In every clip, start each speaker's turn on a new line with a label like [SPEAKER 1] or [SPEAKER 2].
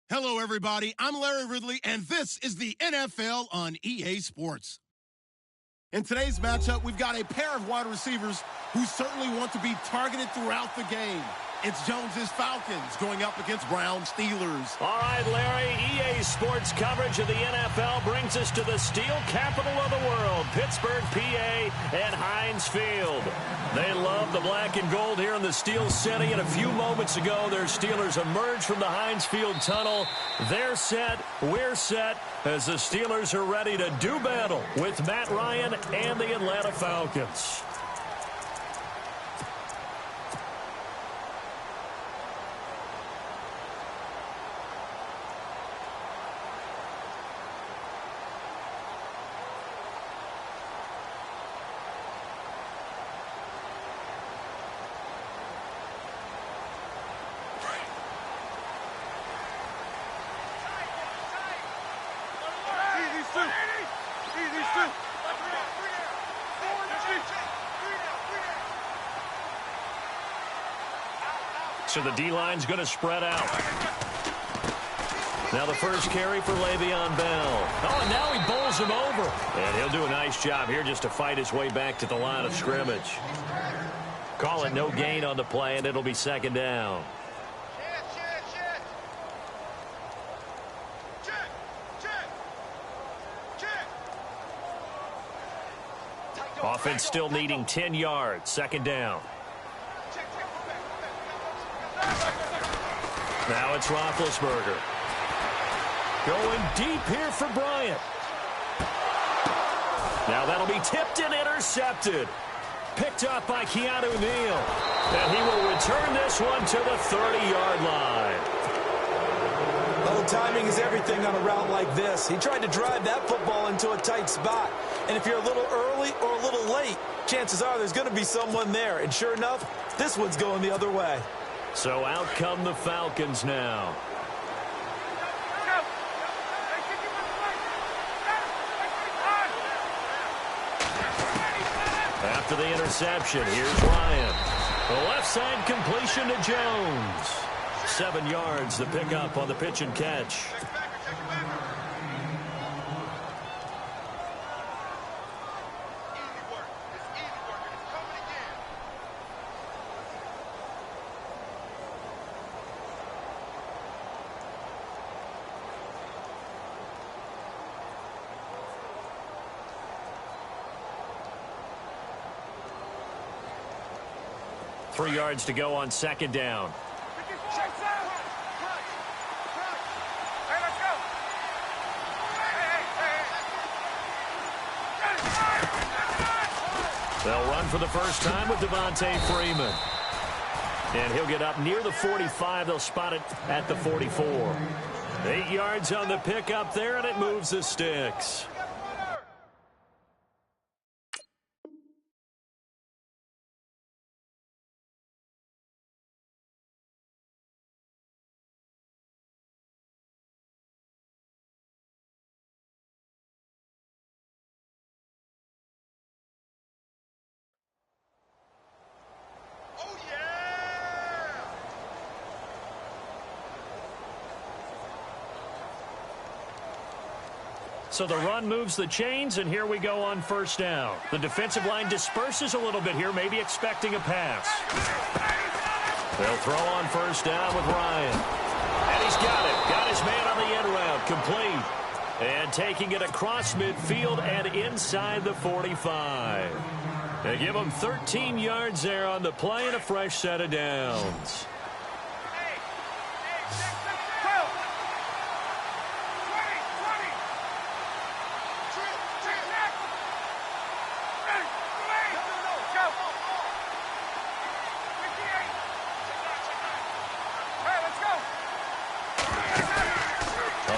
[SPEAKER 1] Hello, everybody. I'm Larry Ridley, and this is the NFL on EA Sports. In today's matchup, we've got a pair of wide receivers who certainly want to be targeted throughout the game. It's Jones's Falcons going up against Brown's Steelers.
[SPEAKER 2] All right, Larry, EA Sports coverage of the NFL brings us to the steel capital of the world, Pittsburgh, PA, and Heinz Field. They love the black and gold here in the Steel City, and a few moments ago, their Steelers emerged from the Heinz Field tunnel. They're set, we're set, as the Steelers are ready to do battle with Matt Ryan and the Atlanta Falcons. So the D-line's going to spread out. Now the first carry for Le'Veon Bell. Oh, and now he bowls him over. And he'll do a nice job here just to fight his way back to the line of scrimmage. Call it no gain on the play, and it'll be second down. Offense still needing 10 yards. Second down. Now it's Roethlisberger. Going deep here for Bryant. Now that'll be tipped and intercepted. Picked up by Keanu Neal. And he will return this one to the 30-yard line.
[SPEAKER 3] Well, timing is everything on a route like this. He tried to drive that football into a tight spot. And if you're a little early or a little late, chances are there's going to be someone there. And sure enough, this one's going the other way.
[SPEAKER 2] So out come the Falcons now. After the interception, here's Ryan. The left side completion to Jones. 7 yards, the pickup on the pitch and catch. Three yards to go on second down. They'll run for the first time with Devontae Freeman. And he'll get up near the 45. They'll spot it at the 44. 8 yards on the pickup there, and it moves the sticks. So the run moves the chains, and here we go on first down. The defensive line disperses a little bit here, maybe expecting a pass. They'll throw on first down with Ryan. And he's got it. Got his man on the end route. Complete. And taking it across midfield and inside the 45. They give him 13 yards there on the play and a fresh set of downs.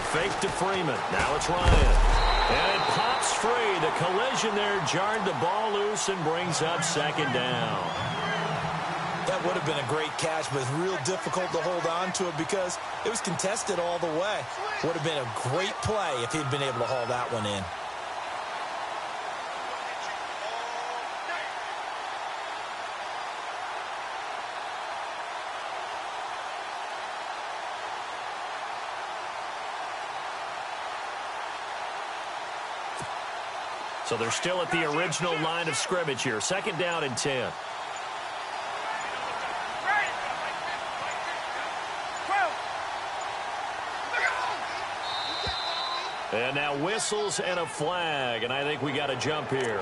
[SPEAKER 2] Fake to Freeman. Now it's Ryan. And it pops free. The collision there jarred the ball loose and brings up second down.
[SPEAKER 3] That would have been a great catch, but it's real difficult to hold on to it because it was contested all the way. Would have been a great play if he'd been able to haul that one in.
[SPEAKER 2] So they're still at the original line of scrimmage here. 2nd down and 10. And now whistles and a flag, and I think we got a jump here.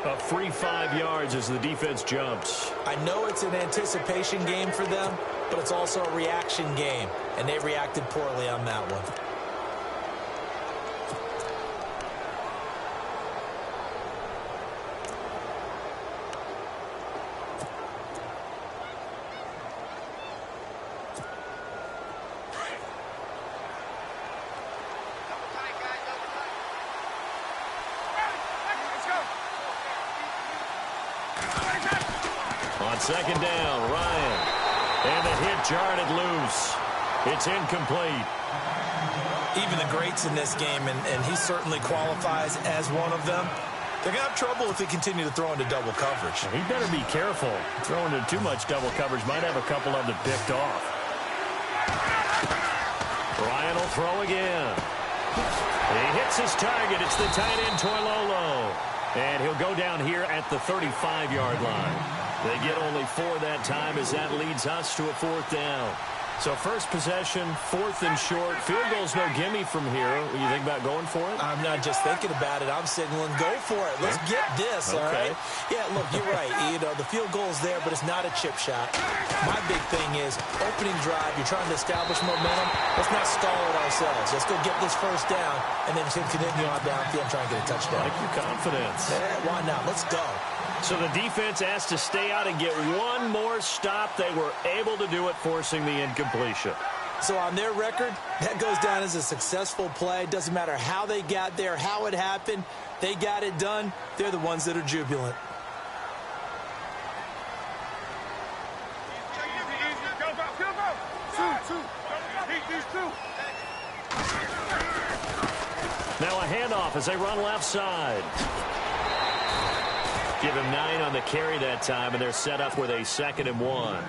[SPEAKER 2] A free 5 yards as the defense jumps.
[SPEAKER 3] I know it's an anticipation game for them, but it's also a reaction game, and they reacted poorly on that one.
[SPEAKER 2] On 2nd down, Ryan. And the hit jarred it loose. It's incomplete.
[SPEAKER 3] Even the greats in this game, and he certainly qualifies as one of them, they're going to have trouble if they continue to throw into double coverage.
[SPEAKER 2] He better be careful. Throwing into too much double coverage might have a couple of them picked off. Ryan will throw again. He hits his target. It's the tight end, Toilolo. And he'll go down here at the 35-yard line. They get only 4 that time as that leads us to a 4th down. So first possession, 4th and short. Field goal's no gimme from here. What do you think about going for it?
[SPEAKER 3] I'm not just thinking about it. I'm signaling, go for it. Let's get this, all right? Yeah, look, you're right. You know, the field goal's there, but it's not a chip shot. My big thing is opening drive. You're trying to establish momentum. Let's not stall it ourselves. Let's go get this 1st down, and then continue on downfield and try and get a touchdown.
[SPEAKER 2] I like your confidence.
[SPEAKER 3] Yeah, why not? Let's go.
[SPEAKER 2] So the defense asked to stay out and get one more stop. They were able to do it, forcing the incompletion.
[SPEAKER 3] So on their record, that goes down as a successful play. Doesn't matter how they got there, how it happened. They got it done. They're the ones that are jubilant.
[SPEAKER 2] Now a handoff as they run left side. Give him 9 on the carry that time, and they're set up with a 2nd and 1.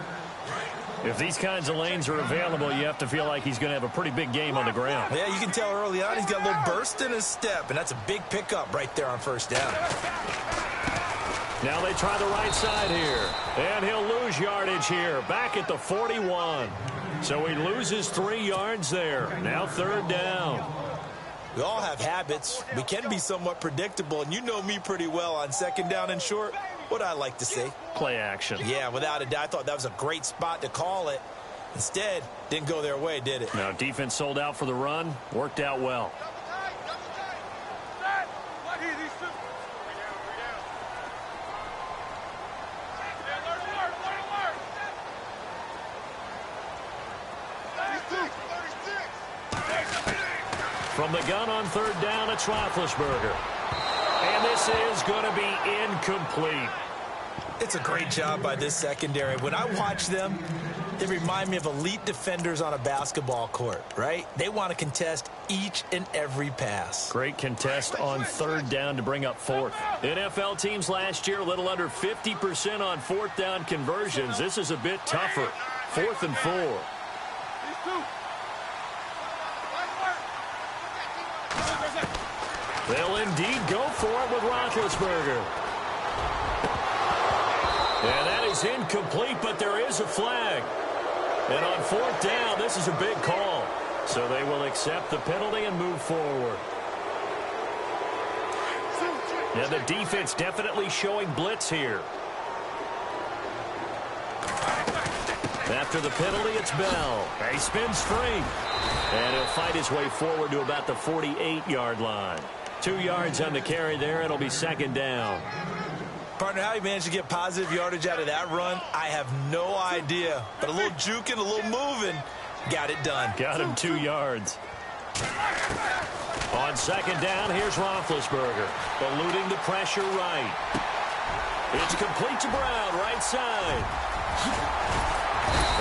[SPEAKER 2] If these kinds of lanes are available, you have to feel like he's going to have a pretty big game on the ground.
[SPEAKER 3] Yeah, you can tell early on he's got a little burst in his step, and that's a big pickup right there on 1st down.
[SPEAKER 2] Now they try the right side here, and he'll lose yardage here, back at the 41. So he loses 3 yards there. Now 3rd down.
[SPEAKER 3] We all have habits. We can be somewhat predictable, and you know me pretty well on 2nd down and short. What I like to see.
[SPEAKER 2] Play action.
[SPEAKER 3] Yeah, without a doubt. I thought that was a great spot to call it. Instead, didn't go their way, did it?
[SPEAKER 2] Now defense sold out for the run. Worked out well. From the gun on 3rd down, it's Roethlisberger. And this is going to be incomplete.
[SPEAKER 3] It's a great job by this secondary. When I watch them, they remind me of elite defenders on a basketball court, right? They want to contest each and every pass.
[SPEAKER 2] Great contest on 3rd down to bring up 4th. NFL teams last year, a little under 50% on 4th down conversions. This is a bit tougher. 4th and 4. They'll indeed go for it with Roethlisberger. And that is incomplete, but there is a flag. And on 4th down, this is a big call. So they will accept the penalty and move forward. And the defense definitely showing blitz here. After the penalty, it's Bell. He spins free. And he'll fight his way forward to about the 48-yard line. 2 yards on the carry there. It'll be 2nd down.
[SPEAKER 3] Partner, how he managed to get positive yardage out of that run, I have no idea. But a little juking, a little moving, got it done.
[SPEAKER 2] Got him 2 yards. On 2nd down, here's Roethlisberger. Eluding the pressure right. It's complete to Brown, right side.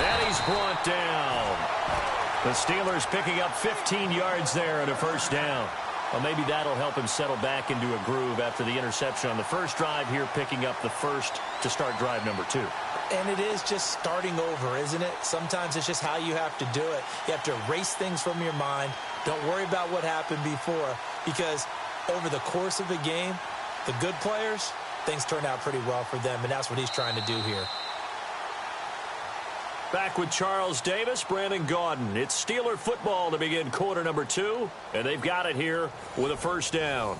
[SPEAKER 2] And he's brought down. The Steelers picking up 15 yards there at a 1st down. Well, maybe that'll help him settle back into a groove after the interception on the first drive here, picking up the first to start drive number 2.
[SPEAKER 3] And it is just starting over, isn't it? Sometimes it's just how you have to do it. You have to erase things from your mind. Don't worry about what happened before, because over the course of a game, The good players, things turn out pretty well for them, and that's what he's trying to do here.
[SPEAKER 2] Back with Charles Davis, Brandon Gaudin. It's Steeler football to begin quarter number 2, and they've got it here with a first down.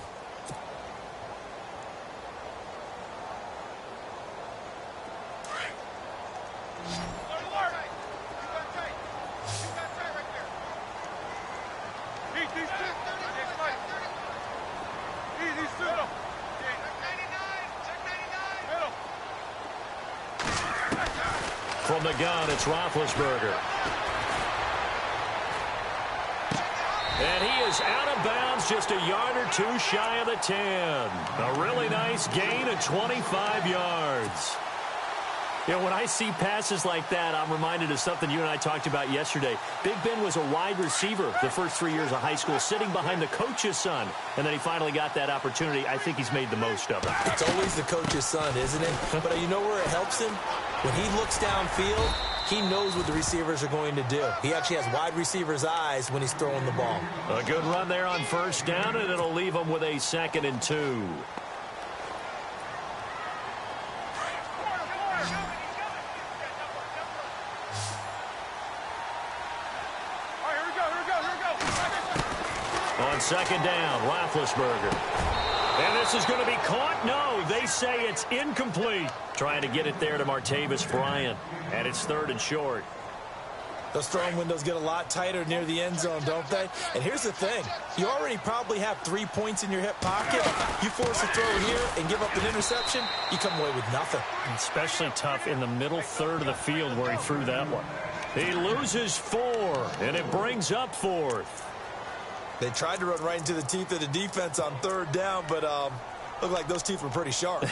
[SPEAKER 2] From the gun, it's Roethlisberger. And he is out of bounds, just a yard or two shy of the 10. A really nice gain of 25 yards. You know, when I see passes like that, I'm reminded of something you and I talked about yesterday. Big Ben was a wide receiver the first 3 years of high school, sitting behind the coach's son. And then he finally got that opportunity. I think he's made the most of it.
[SPEAKER 3] It's always the coach's son, isn't it? But you know where it helps him? When he looks downfield, he knows what the receivers are going to do. He actually has wide receivers' eyes when he's throwing the ball.
[SPEAKER 2] A good run there on first down, and it'll leave him with a 2nd and 2. On 2nd down, Roethlisberger. And this is going to be caught? No, they say it's incomplete. Trying to get it there to Martavis Bryant. And it's 3rd and short.
[SPEAKER 3] Those throwing windows get a lot tighter near the end zone, don't they? And here's the thing. You already probably have 3 points in your hip pocket. You force a throw here and give up an interception, you come away with nothing.
[SPEAKER 2] Especially tough in the middle third of the field where he threw that one. He loses 4, and it brings up 4th.
[SPEAKER 3] They tried to run right into the teeth of the defense on 3rd down, but looked like those teeth were pretty sharp.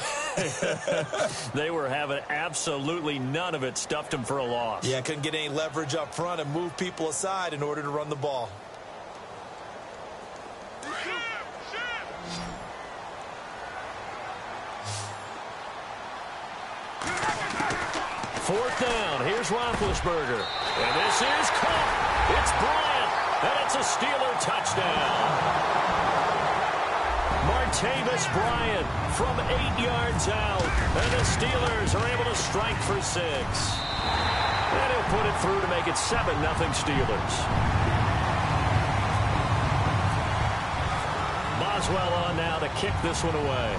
[SPEAKER 2] They were having absolutely none of it. Stuffed him for a loss.
[SPEAKER 3] Yeah, couldn't get any leverage up front and move people aside in order to run the ball.
[SPEAKER 2] Fourth down. Here's Roethlisberger. And this is caught. It's Bryant. And it's a Steeler touchdown. Martavis Bryant from 8 yards out. And the Steelers are able to strike for 6. And he'll put it through to make it 7-0 Steelers. Boswell on now to kick this one away.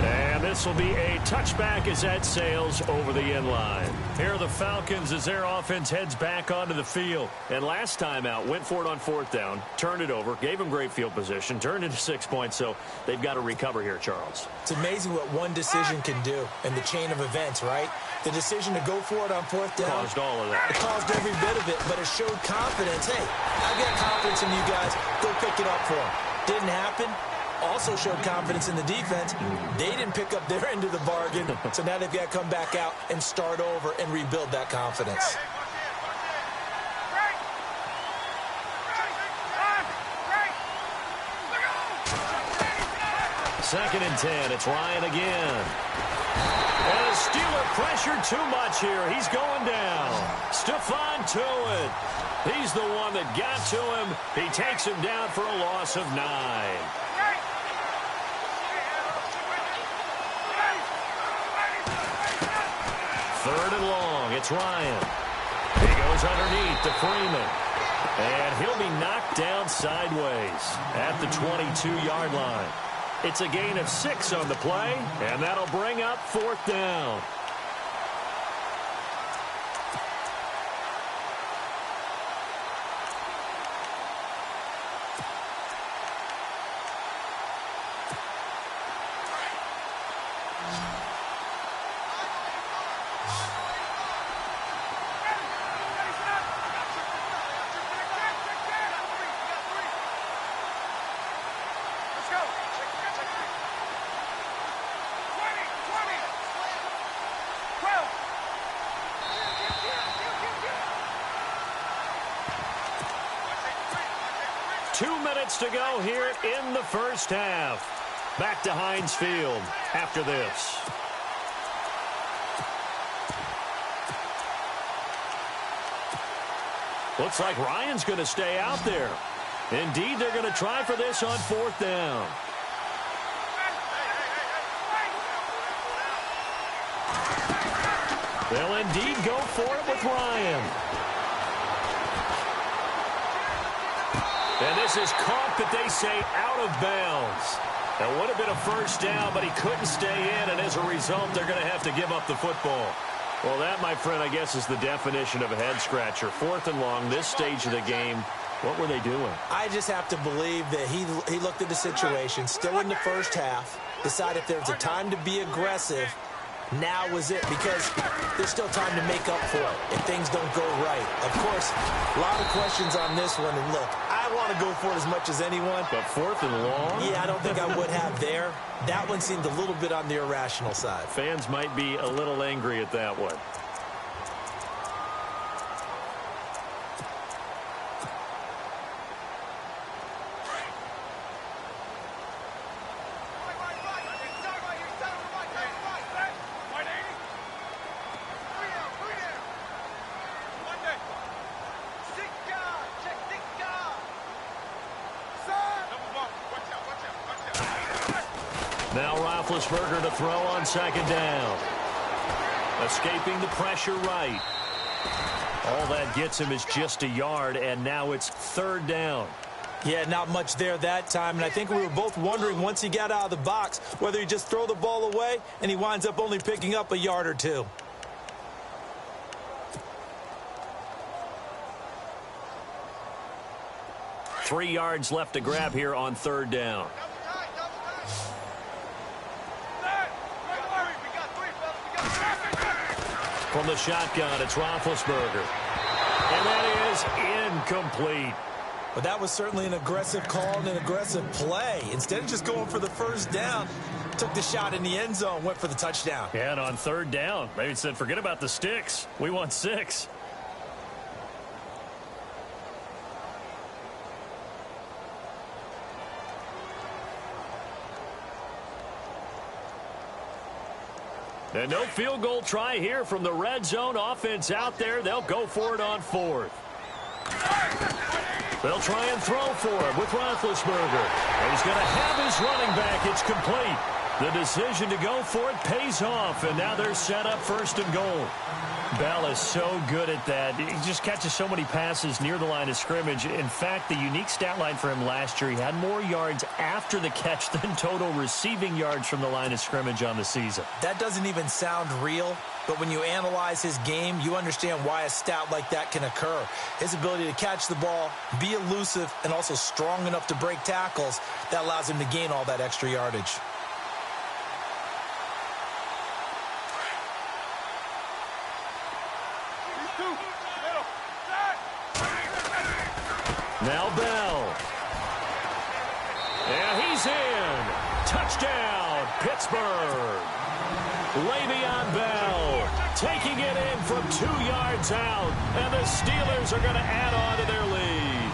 [SPEAKER 2] And this will be a touchback as that sails over the end line. Here are the Falcons as their offense heads back onto the field. And last time out, went for it on 4th down, turned it over, gave them great field position, turned into 6 points, so they've got to recover here, Charles.
[SPEAKER 3] It's amazing what one decision can do in the chain of events, right? The decision to go for it on 4th down.
[SPEAKER 2] Caused all of that.
[SPEAKER 3] It caused every bit of it, but it showed confidence. Hey, I've got confidence in you guys. Go pick it up for them. Didn't happen. Also showed confidence in the defense. They didn't pick up their end of the bargain, so now they've got to come back out and start over and rebuild that confidence.
[SPEAKER 2] Second and 10. It's Ryan again. And the Steeler pressure too much here. He's going down. Stephon Tuitt. He's the one that got to him. He takes him down for a loss of 9. 3rd and long. It's Ryan. He goes underneath to Freeman. And he'll be knocked down sideways at the 22-yard line. It's a gain of 6 on the play, and that'll bring up 4th down. To go here in the first half. Back to Heinz Field after this. Looks like Ryan's going to stay out there. Indeed, they're going to try for this on 4th down. They'll indeed go for it with Ryan. And this is caught, but they say out of bounds. That would have been a first down, but he couldn't stay in, and as a result, they're going to have to give up the football. Well, that, my friend, I guess is the definition of a head-scratcher. 4th and long, this stage of the game. What were they doing?
[SPEAKER 3] I just have to believe that he looked at the situation, still in the first half, decided if there's a time to be aggressive, now was it, because there's still time to make up for it if things don't go right. Of course, a lot of questions on this one, and look, I want to go for it as much as anyone.
[SPEAKER 2] But 4th and long?
[SPEAKER 3] Yeah, I don't think I would have there. That one seemed a little bit on the irrational side.
[SPEAKER 2] Fans might be a little angry at that one. Now Roethlisberger to throw on 2nd down. Escaping the pressure right. All that gets him is just a yard, and now it's 3rd down.
[SPEAKER 3] Yeah, not much there that time, and I think we were both wondering once he got out of the box whether he just throw the ball away, and he winds up only picking up a yard or two.
[SPEAKER 2] Three yards left to grab here on 3rd down. From the shotgun, it's Roethlisberger. And that is incomplete.
[SPEAKER 3] But that was certainly an aggressive call and an aggressive play. Instead of just going for the first down, took the shot in the end zone, went for the touchdown.
[SPEAKER 2] Yeah, and on 3rd down, maybe said, forget about the sticks. We want 6. And no field goal try here from the red zone. Offense out there. They'll go for it on 4th. They'll try and throw for it with Roethlisberger. And he's going to have his running back. It's complete. The decision to go for it pays off. And now they're set up 1st and goal. Bell is so good at that. He just catches so many passes near the line of scrimmage. In fact, the unique stat line for him last year, he had more yards after the catch than total receiving yards from the line of scrimmage on the season.
[SPEAKER 3] That doesn't even sound real, but when you analyze his game, you understand why a stat like that can occur. His ability to catch the ball, be elusive, and also strong enough to break tackles, that allows him to gain all that extra yardage.
[SPEAKER 2] Now Bell. Yeah, he's in. Touchdown, Pittsburgh. Le'Veon Bell taking it in from 2 yards out. And the Steelers are going to add on to their lead.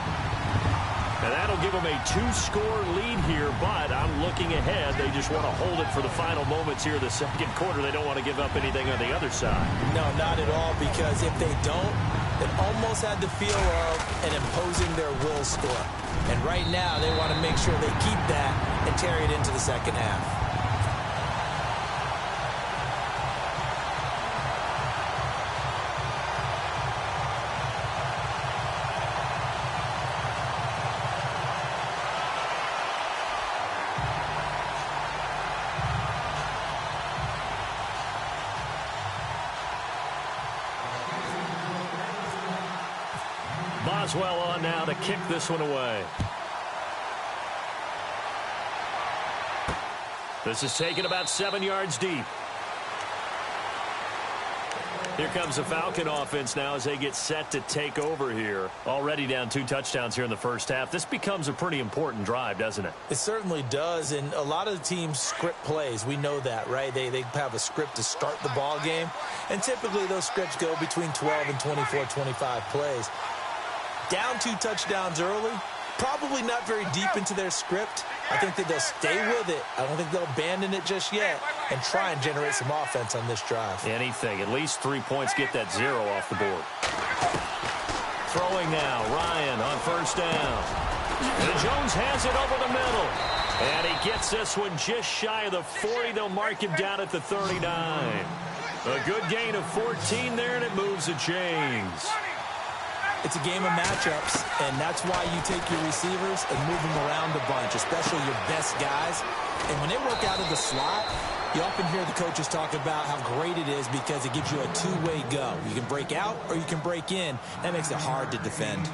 [SPEAKER 2] And that'll give them a 2-score lead here, but I'm looking ahead. They just want to hold it for the final moments here of the 2nd quarter. They don't want to give up anything on the other side.
[SPEAKER 3] No, not at all, because if they don't, it almost had the feel of an imposing their will score. And right now, they want to make sure they keep that and carry it into the 2nd half.
[SPEAKER 2] Boswell on now to kick this one away. This is taken about 7 yards deep. Here comes the Falcon offense now as they get set to take over here. Already down 2 touchdowns here in the first half. This becomes a pretty important drive, doesn't it?
[SPEAKER 3] It certainly does, and a lot of the teams script plays. We know that, right? They have a script to start the ball game, and typically those scripts go between 12 and 24, 25 plays. Down 2 touchdowns early, probably not very deep into their script. I think that they'll stay with it. I don't think they'll abandon it just yet and try and generate some offense on this drive.
[SPEAKER 2] Anything. At least 3 points, get that 0 off the board. Throwing now, Ryan on first down. And Jones has it over the middle. And he gets this one just shy of the 40. They'll mark him down at the 39. A good gain of 14 there, and it moves the chains.
[SPEAKER 3] It's a game of matchups, and that's why you take your receivers and move them around a bunch, especially your best guys. And when they work out of the slot, you often hear the coaches talk about how great it is because it gives you a two-way go. You can break out or you can break in. That makes it hard to defend.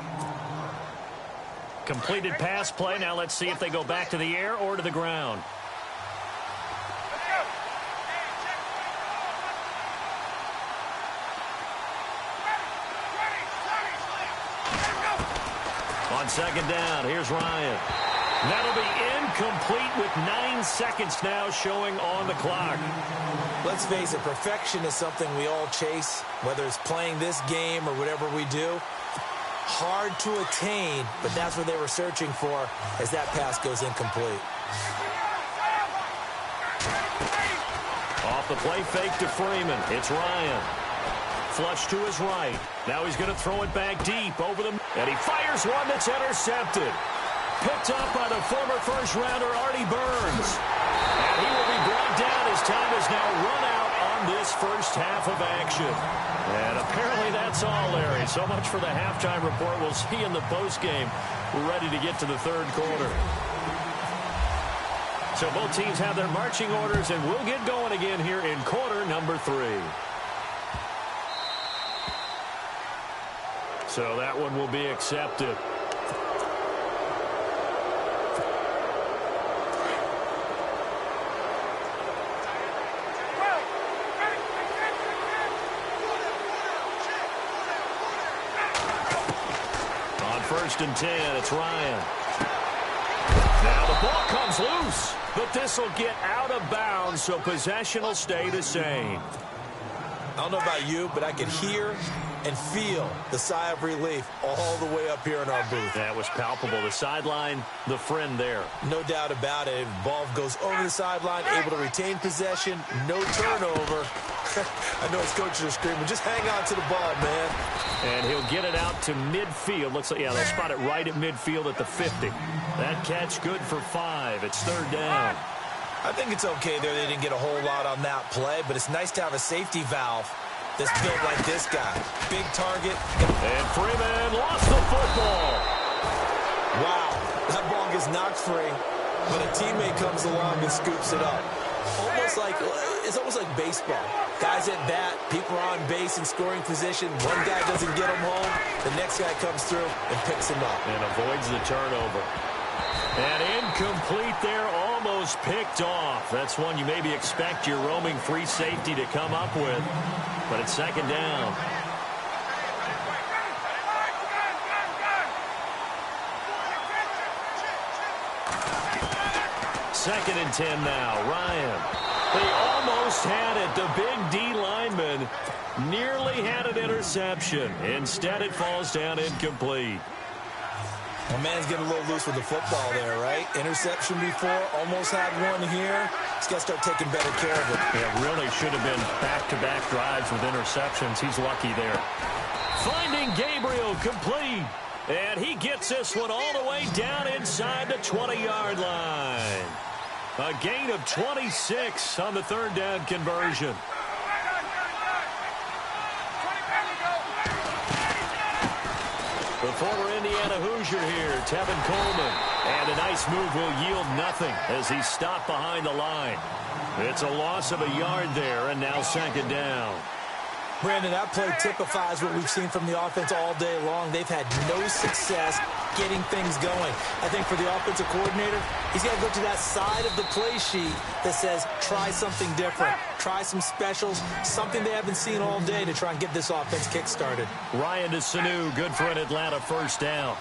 [SPEAKER 2] Completed pass play. Now let's see if they go back to the air or to the ground. On second down, here's Ryan. That'll be incomplete with 9 seconds now showing on the clock.
[SPEAKER 3] Let's face it, perfection is something we all chase, whether it's playing this game or whatever we do. Hard to attain, but that's what they were searching for as that pass goes incomplete.
[SPEAKER 2] Off the play fake to Freeman. It's Ryan. Flush to his right. Now he's going to throw it back deep over the... And he fires one that's intercepted. Picked up by the former first-rounder Artie Burns. And he will be brought down as time is now run out on this first half of action. And apparently that's all, Larry. So much for the halftime report. We'll see in the postgame. We're ready to get to the third quarter. So both teams have their marching orders, and we'll get going again here in quarter number 3. So that one will be accepted. On first and 10, it's Ryan. Now the ball comes loose, but this will get out of bounds, so possession will stay the same.
[SPEAKER 3] I don't know about you, but I can hear and feel the sigh of relief all the way up here in our booth.
[SPEAKER 2] That was palpable. The sideline, the friend there.
[SPEAKER 3] No doubt about it. Ball goes over the sideline, able to retain possession, no turnover. I know his coaches are screaming, just hang on to the ball, man.
[SPEAKER 2] And he'll get it out to midfield. Looks like, yeah, they'll spot it right at midfield at the 50. That catch good for 5. It's third down.
[SPEAKER 3] I think it's okay there. They didn't get a whole lot on that play, but it's nice to have a safety valve that's built like this guy. Big target.
[SPEAKER 2] And Freeman lost the football.
[SPEAKER 3] Wow, that ball gets knocked free, but a teammate comes along and scoops it up. It's almost like baseball. Guys at bat, people are on base in scoring position. One guy doesn't get him home. The next guy comes through and picks him up.
[SPEAKER 2] And avoids the turnover. And incomplete there, almost picked off. That's one you maybe expect your roaming free safety to come up with. But it's second down. Second and 10 now. Ryan. They almost had it. The big D lineman nearly had an interception. Instead, it falls down incomplete.
[SPEAKER 3] My man's getting a little loose with the football there, right? Interception before, almost had one here. He's got to start taking better care of it.
[SPEAKER 2] Yeah, really should have been back-to-back drives with interceptions. He's lucky there. Finding Gabriel complete. And he gets this one all the way down inside the 20-yard line. A gain of 26 on the third down conversion. The former Indiana Hoosier here, Tevin Coleman. And a nice move will yield nothing as he's stopped behind the line. It's a loss of a yard there, and now second down.
[SPEAKER 3] Brandon, that play typifies what we've seen from the offense all day long. They've had no success getting things going. I think for the offensive coordinator, he's got to go to that side of the play sheet that says, try something different. Try some specials, something they haven't seen all day to try and get this offense kick-started.
[SPEAKER 2] Ryan to Sanu, good for an Atlanta first down.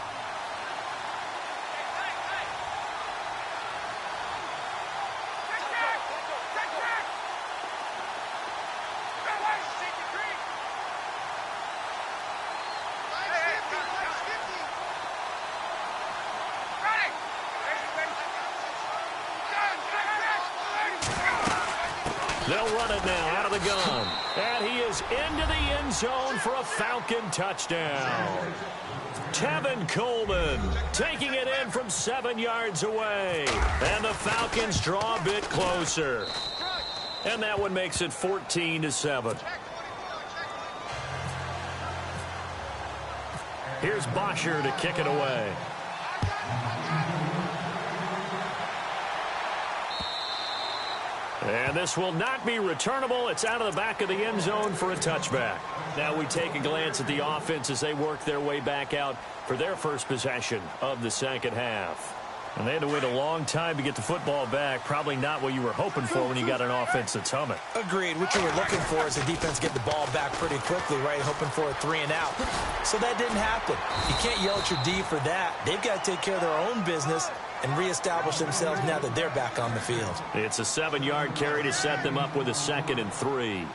[SPEAKER 2] They'll run it now out of the gun. And he is into the end zone for a Falcon touchdown. Tevin Coleman taking it in from 7 yards away. And the Falcons draw a bit closer. And that one makes it 14-7. Here's Bosher to kick it away. And this will not be returnable. It's out of the back of the end zone for a touchback. Now we take a glance at the offense as they work their way back out for their first possession of the second half. And they had to wait a long time to get the football back. Probably not what you were hoping for when you got an offense that's humming.
[SPEAKER 3] Agreed. What you were looking for is the defense get the ball back pretty quickly, right? Hoping for a 3 and out. So that didn't happen. You can't yell at your D for that. They've got to take care of their own business and reestablish themselves now that they're back on the field.
[SPEAKER 2] It's a 7-yard carry to set them up with a 2nd and 3.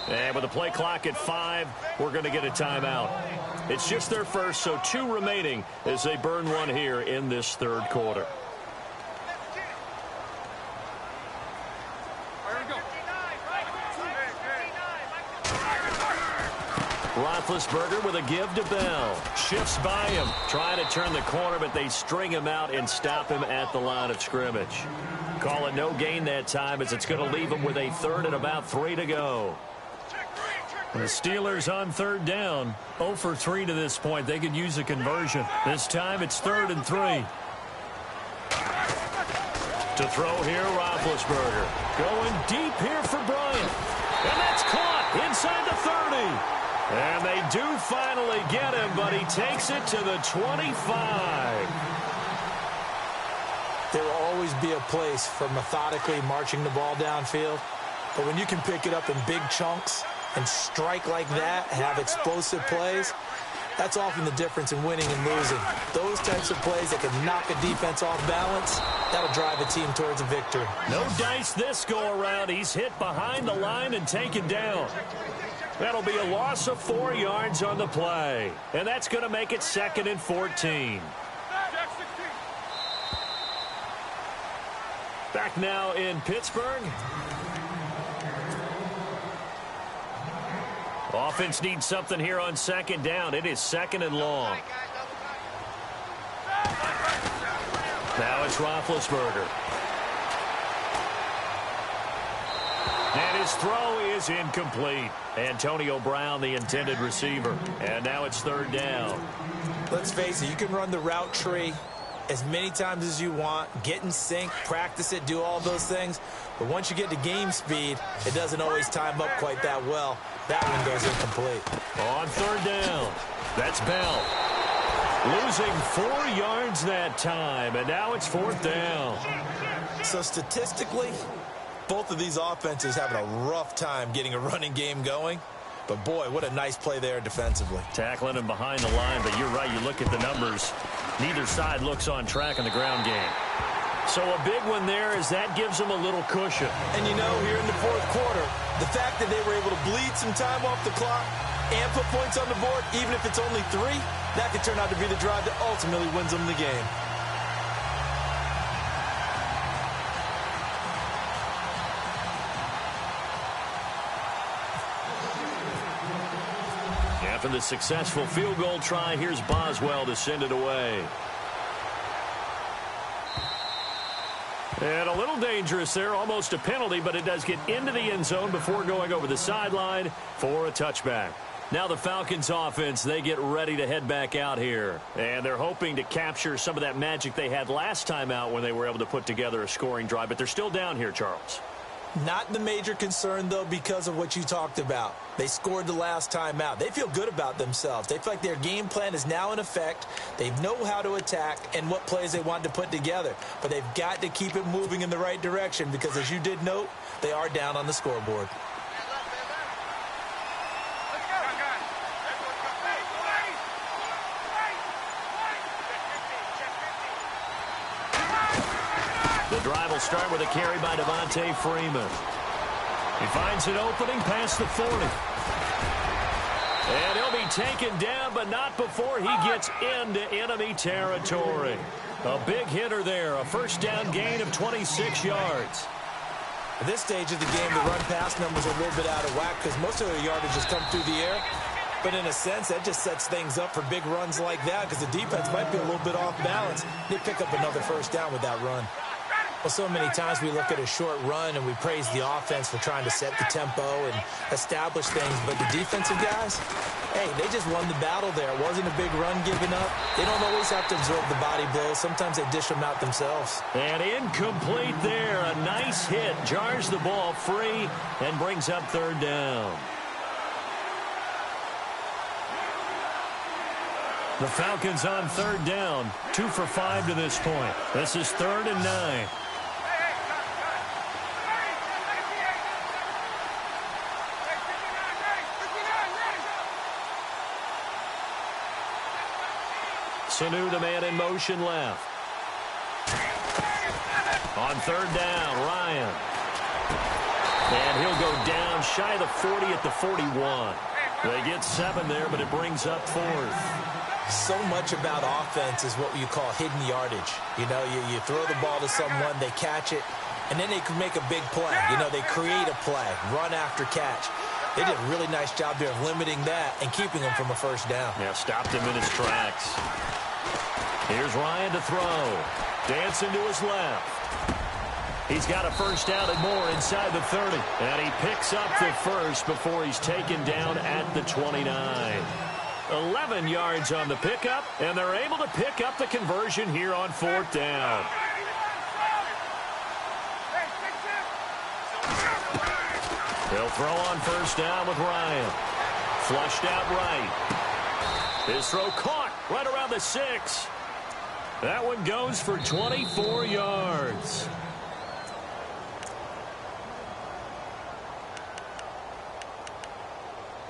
[SPEAKER 2] And with the play clock at 5, we're going to get a timeout. It's just their first, so 2 remaining as they burn one here in this third quarter. Roethlisberger with a give to Bell. Shifts by him. Trying to turn the corner, but they string him out and stop him at the line of scrimmage. Call it no gain that time as it's going to leave him with a 3rd and about 3 to go. The Steelers on 3rd down. 0 for 3 to this point. They could use a conversion. This time it's 3rd and 3. To throw here, Roethlisberger. Going deep here for Bryant. And that's caught inside the 30. And they do finally get him, but he takes it to the 25.
[SPEAKER 3] There will always be a place for methodically marching the ball downfield. But when you can pick it up in big chunks and strike like that, have explosive plays, that's often the difference in winning and losing. Those types of plays that can knock a defense off balance, that'll drive a team towards a victory.
[SPEAKER 2] No dice this go-around. He's hit behind the line and taken down. That'll be a loss of 4 yards on the play. And that's going to make it 2nd and 14. Back now in Pittsburgh. Offense needs something here on 2nd down. It is 2nd and long. Now it's Roethlisberger. And his throw is incomplete. Antonio Brown, the intended receiver. And now it's 3rd down.
[SPEAKER 3] Let's face it, you can run the route tree as many times as you want, get in sync, practice it, do all those things. But once you get to game speed, it doesn't always time up quite that well. That one goes incomplete.
[SPEAKER 2] On 3rd down, that's Bell. Losing 4 yards that time, and now it's 4th down.
[SPEAKER 3] So statistically, both of these offenses having a rough time getting a running game going. But, boy, what a nice play there defensively.
[SPEAKER 2] Tackling him behind the line, but you're right. You look at the numbers. Neither side looks on track in the ground game. So a big one there as that gives them a little cushion.
[SPEAKER 3] And, you know, here in the 4th quarter, the fact that they were able to bleed some time off the clock and put points on the board, even if it's only 3, that could turn out to be the drive that ultimately wins them the game.
[SPEAKER 2] After the successful field goal try, here's Boswell to send it away. And a little dangerous there, almost a penalty, but it does get into the end zone before going over the sideline for a touchback. Now the Falcons offense, they get ready to head back out here. And they're hoping to capture some of that magic they had last time out when they were able to put together a scoring drive. But they're still down here, Charles.
[SPEAKER 3] Not the major concern, though, because of what you talked about. They scored the last time out. They feel good about themselves. They feel like their game plan is now in effect. They know how to attack and what plays they want to put together. But they've got to keep it moving in the right direction because, as you did note, they are down on the scoreboard.
[SPEAKER 2] The drive will start with a carry by Devontae Freeman. He finds an opening past the 40. And he'll be taken down, but not before he gets into enemy territory. A big hitter there, a first down gain of 26 yards.
[SPEAKER 3] At this stage of the game, the run-pass numbers are a little bit out of whack because most of their yardage has come through the air. But in a sense, that just sets things up for big runs like that because the defense might be a little bit off balance. They pick up another first down with that run. Well, so many times we look at a short run and we praise the offense for trying to set the tempo and establish things. But the defensive guys, hey, they just won the battle there. It wasn't a big run given up. They don't always have to absorb the body blows. Sometimes they dish them out themselves.
[SPEAKER 2] And incomplete there. A nice hit. Jars the ball free and brings up third down. The Falcons on third down. 2 for 5 to this point. This is 3rd and 9. Sanu, the man in motion left. On third down, Ryan. And he'll go down shy of the 40 at the 41. They get 7 there, but it brings up 4th.
[SPEAKER 3] So much about offense is what you call hidden yardage. You know, you throw the ball to someone, they catch it, and then they can make a big play. You know, they create a play, run after catch. They did a really nice job there of limiting that and keeping him from a first down.
[SPEAKER 2] Yeah, stopped him in his tracks. Here's Ryan to throw. Dancing to his left. He's got a first down and more inside the 30. And he picks up the first before he's taken down at the 29. 11 yards on the pickup, and they're able to pick up the conversion here on 4th down. They'll throw on first down with Ryan. Flushed out right. His throw caught right around the 6. That one goes for 24 yards.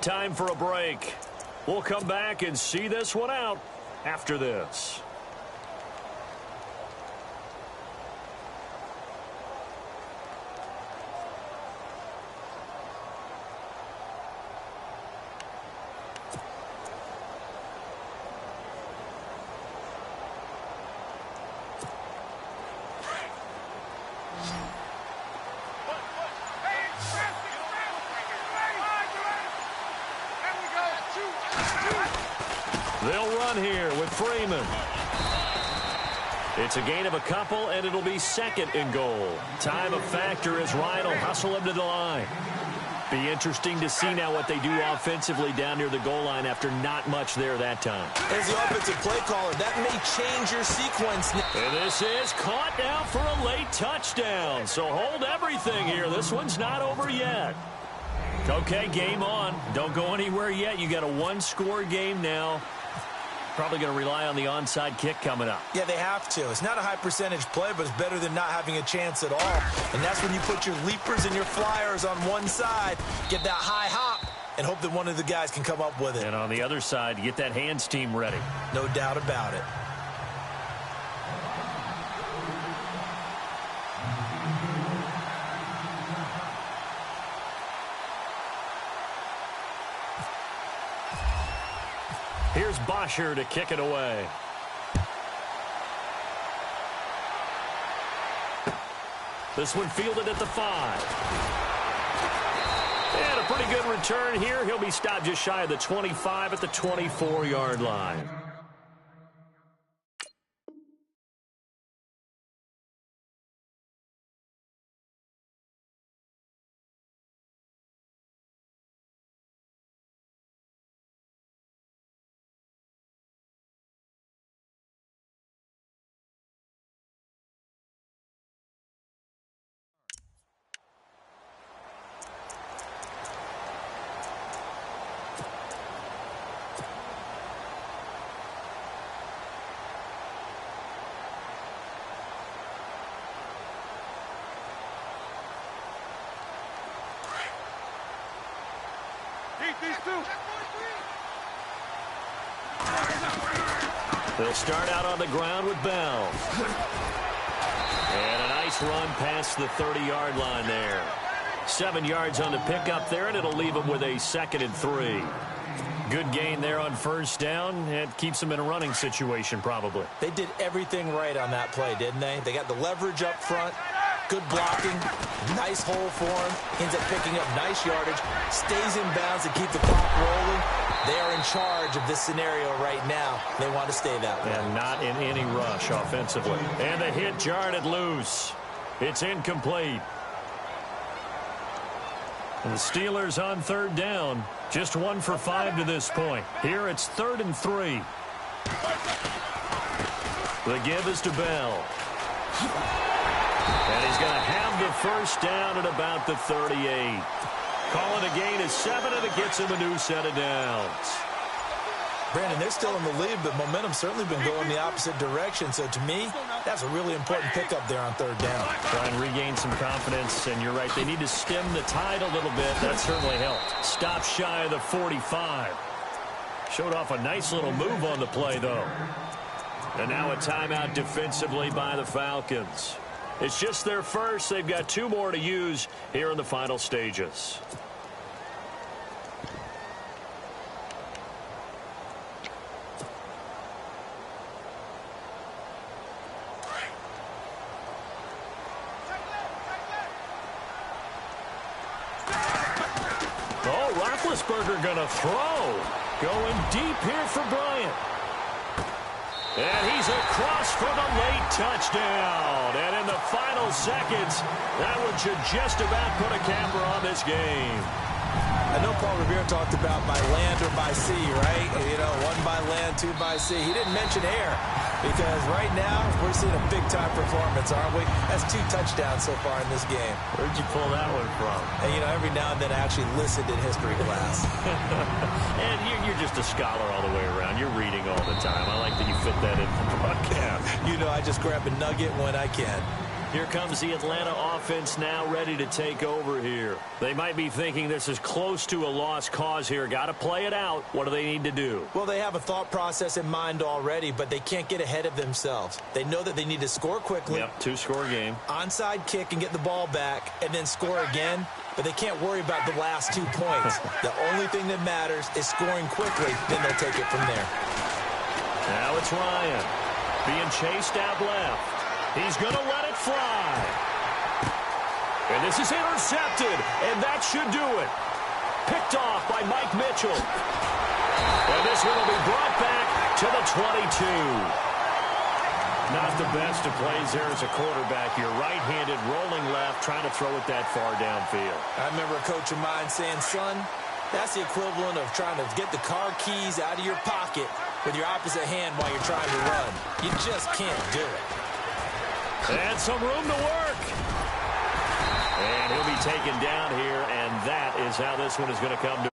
[SPEAKER 2] Time for a break. We'll come back and see this one out after this. They'll run here with Freeman. It's a gain of a couple, and it'll be 2nd and goal. Time a factor as Ryan will hustle him to the line. Be interesting to see now what they do offensively down near the goal line after not much there that time.
[SPEAKER 3] As the offensive play caller, that may change your sequence.
[SPEAKER 2] And this is caught now for a late touchdown. So hold everything here. This one's not over yet. Okay, game on. Don't go anywhere yet. You got a 1-score game now. Probably going to rely on the onside kick coming up.
[SPEAKER 3] Yeah, they have to. It's not a high percentage play, but it's better than not having a chance at all. And that's when you put your leapers and your flyers on one side, get that high hop, and hope that one of the guys can come up with it.
[SPEAKER 2] And on the other side, get that hands team ready.
[SPEAKER 3] No doubt about it.
[SPEAKER 2] Here's Bosher to kick it away. This one fielded at the 5. And a pretty good return here. He'll be stopped just shy of the 25 at the 24-yard line. They'll start out on the ground with Bell. And a nice run past the 30-yard line there. 7 yards on the pickup there, and it'll leave them with a 2nd and 3. Good gain there on first down. It keeps them in a running situation, probably.
[SPEAKER 3] They did everything right on that play, didn't they? They got the leverage up front, good blocking, nice hole for him, ends up picking up nice yardage, stays in bounds to keep the clock rolling. They are in charge of this scenario right now. They want to stay that way.
[SPEAKER 2] And not in any rush offensively. And the hit jarred it loose. It's incomplete. And the Steelers on 3rd down. Just 1 for 5 to this point. Here it's 3rd and 3. The give is to Bell. And he's going to have the first down at about the 38. Calling a gain of 7, and it gets him a new set of downs.
[SPEAKER 3] Brandon, they're still in the lead, but momentum's certainly been going the opposite direction. So to me, that's a really important pickup there on 3rd down.
[SPEAKER 2] Try and regain some confidence, and you're right. They need to stem the tide a little bit. That certainly helped. Stop shy of the 45. Showed off a nice little move on the play, though. And now a timeout defensively by the Falcons. It's just their first. They've got 2 more to use here in the final stages. Roethlisberger going to throw. Going deep here for Bryant. And he's across for the late touchdown. And in the final seconds, that one should just about put a capper on this game.
[SPEAKER 3] I know Paul Revere talked about by land or by sea, right? You know, 1 by land, 2 by sea. He didn't mention air because right now we're seeing a big-time performance, aren't we? That's 2 touchdowns so far in this game.
[SPEAKER 2] Where'd you pull that one from?
[SPEAKER 3] And, you know, every now and then I actually listened in history class.
[SPEAKER 2] And you're just a scholar all the way around. You're reading all the time. I like that you fit that in the broadcast.
[SPEAKER 3] You know, I just grab a nugget when I can.
[SPEAKER 2] Here comes the Atlanta offense now ready to take over here. They might be thinking this is close to a lost cause here. Got to play it out. What do they need to do?
[SPEAKER 3] Well, they have a thought process in mind already, but they can't get ahead of themselves. They know that they need to score quickly.
[SPEAKER 2] Yep, 2-score game.
[SPEAKER 3] Onside kick and get the ball back and then score again. But they can't worry about the last 2 points. The only thing that matters is scoring quickly. Then they'll take it from there.
[SPEAKER 2] Now it's Ryan being chased out left. He's going to let it fly. And this is intercepted, and that should do it. Picked off by Mike Mitchell. And this one will be brought back to the 22. Not the best of plays there as a quarterback. You're right-handed, rolling left, trying to throw it that far downfield.
[SPEAKER 3] I remember a coach of mine saying, son, that's the equivalent of trying to get the car keys out of your pocket with your opposite hand while you're trying to run. You just can't do it.
[SPEAKER 2] And some room to work. And he'll be taken down here, and that is how this one is going to come to